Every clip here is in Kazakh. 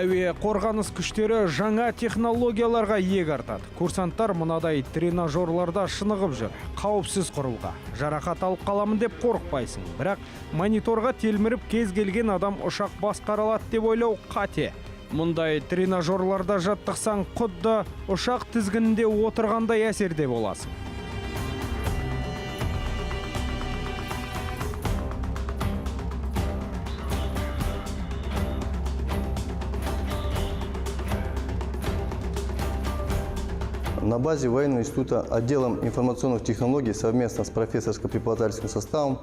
Әуе қорғаныс күштері жаңа технологияларға иек артады. Курсанттар мынадай тренажерларда шынығып жүр. Қауіпсіз құрылға. Жарақат алып қаламын деп қорықпайсың. Бірақ мониторға телміріп кез келген адам ұшақ басқара алады деп ойлау қате. Мұндай тренажерларда жаттықсаң, құдды ұшақ тізгінінде отырғандай әсерде боласың. На базе военного института отделом информационных технологий совместно с профессорско-преподавательским составом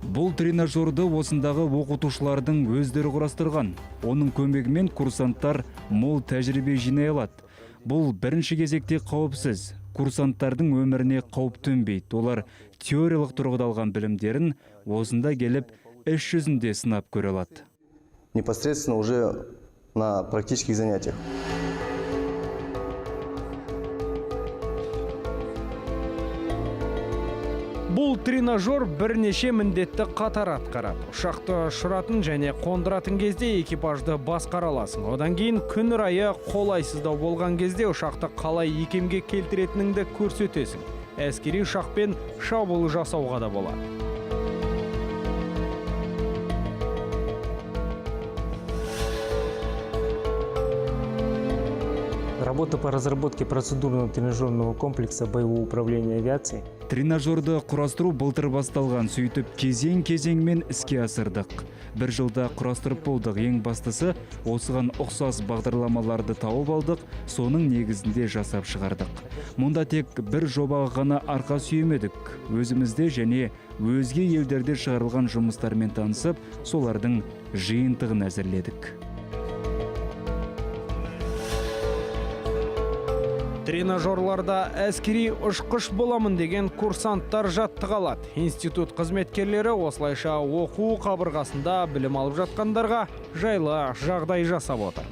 Бұл тренажерді осындағы оқытушылардың өздері құрастырған. Оның көмегімен курсанттар мол тәжірибе жинай алады. Бұл бірінші кезекте қауіпсіз. Курсанттардың өміріне қауіп төнбейді. Олар теориялық тұрғыда алған білімдерін осында келіп іс жүзінде сынап көре алады. Непосредственно уже на практических занятиях. Бұл тренажер бірнеше міндетті қатар атқарады. Ұшақты ұшыратын және қондыратын кезде экипажды басқара аласың. Одан кейін күн райы қолайсыздау болған кезде ұшақты қалай икемге келтіретініңді көрсетесің. Әскери ұшақпен шабуыл жасауға да болады. Работа по разработке процедурного тренажерного комплекса боевого управления авиацией. Тренажерді құрастыру былтыр басталған, сөйтіп кезең-кезеңмен іске асырдық. Бір жылда құрастырып болдық. Ең бастысы осыған ұқсас бағдарламаларды тауып алдық, соның негізінде жасап шығардық. Мұнда тек бір жобаға ғана арқа сүйемедік. Өзімізде және өзге елдерде шығарылған жұмыстармен танысып, солардың жиынтығын әзірледік. Тренажерларда әскери ұшқыш боламын деген курсанттар жаттыға алады. Институт қызметкерлері осылайша оқу қабырғасында білім алып жатқандарға жайлы жағдай жасап отыр.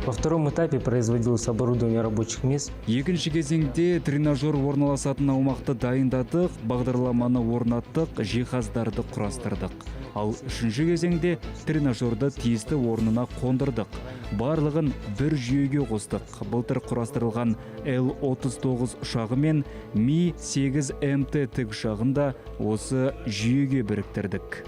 Во втором этапе производилось оборудование рабочих мест. Екінші кезеңде тренажер орналасатын аумақты дайындадық, бағдарламаны орнаттық, жиһаздарды құрастырдық. Ал үшінші кезеңде тренажерді тиісті орнына қондырдық. Барлығын бір жүйеге қостық. Былтыр құрастырылған Л-39 ұшағы мен Ми-8МТ тікұшағын да осы жүйеге біріктірдік.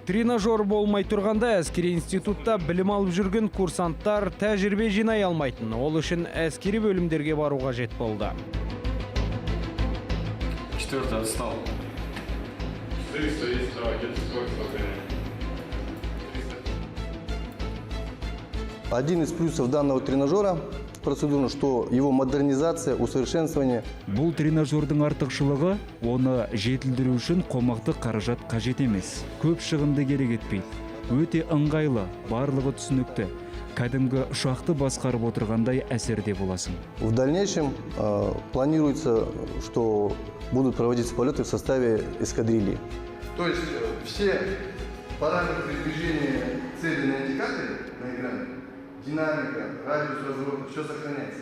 Тренажер болмай тұрғанда әскери институтта білім алып жүрген курсанттар тәжірибе жинай алмайтын. Ол үшін әскери бөлімдерге баруға жет болды. 4-й отстал. 400 есть, да, где-то сколько. Один из плюсов данного тренажера процедурно, что его модернизация, усовершенствование. Бұл тренажердің артықшылығы, оны жетілдіру үшін қомақты қаражат қажет емес. Көп шығынды керек етпейді. Өте ыңғайлы, барлығы түсінікті. Кәдімгі ұшақты басқарып отырғандай әсерде боласың. В дальнейшем планируется, что будут проводиться полеты в составе эскадрильи. То есть все параметры движения цели на индикаторе, на экране, динамика, радиус разворота, все сохраняется.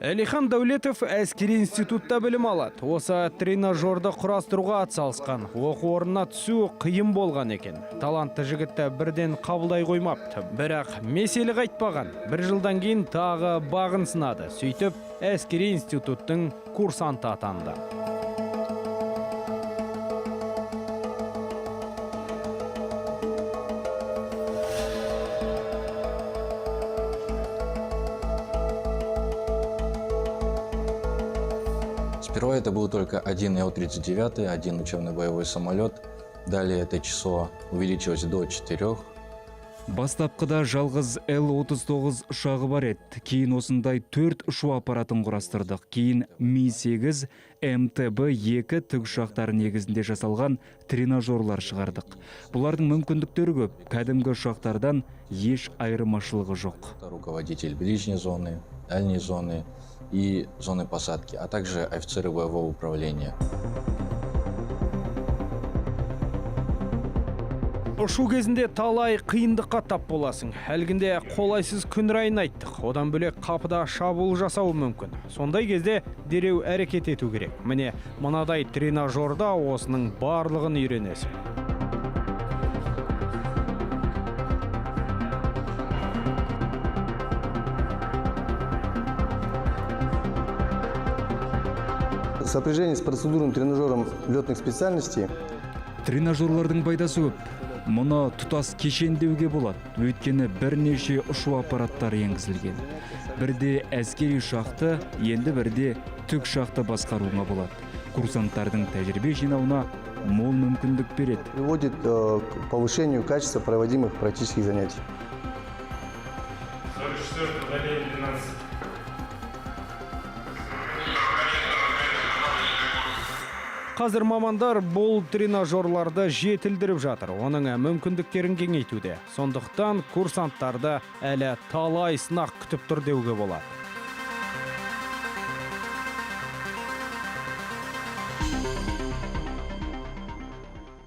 Әлихан Дәулетов әскери институтта білім алады. Осы тренажерді құрастыруға атсалысқан. Оқу орнына түсу қиын болған екен. Талантты жігітті бірден қабылдай қоймапты. Бірақ меселі қайтпаған. Бір жылдан кейін тағы бағын сынады. Сөйтіп, әскери институттың курсанты атанды. Сперва это был только один Ил-39, один учебный боевой самолет. Далее это число увеличилось до 4. Бастапқыда жалғыз Л-39 ұшағы бар еді. Кейін осындай 4 ұшу аппаратын құрастырдық. Кейін Ми-8, МТБ-2 тікұшақтары негізінде жасалған тренажерлар шығардық. Бұлардың мүмкіндіктері көп. Кәдімгі ұшақтардан еш айырмашылығы жоқ. Руководитель ближней зоны, дальней зоны и зоны посадки, а также офицеры боевого управления. Ұшу кезінде талай қиындыққа тап боласың. Әлгінде қолайсыз күн райын айттық. Одан бөлек қапыда шабуыл жасауы мүмкін. Сондай кезде дереу әрекет ету керек. Міне, мынадай тренажерда осының барлығын үйренесің. Сопряжение с процедурным тренажером летных специальностей Тренажерлардың пайдасы көп. Мұны тұтас кешен деуге болады. Өйткені бірнеше ұшу аппараттары енгізілген. Бірде әскери ұшақты, енді бірде тік ұшақты басқаруға болады. Курсанттардың тәжірибе жинауына мол мүмкіндік береді. приводит к повышению качества проводимых практических занятий. 44, удаление 12. Қазір мамандар бұл тренажерларды жетілдіріп жатыр. Оның мүмкіндіктерін кеңейтуде. Сондықтан курсанттарды әлі талай сынақ күтіп тұр деуге болады.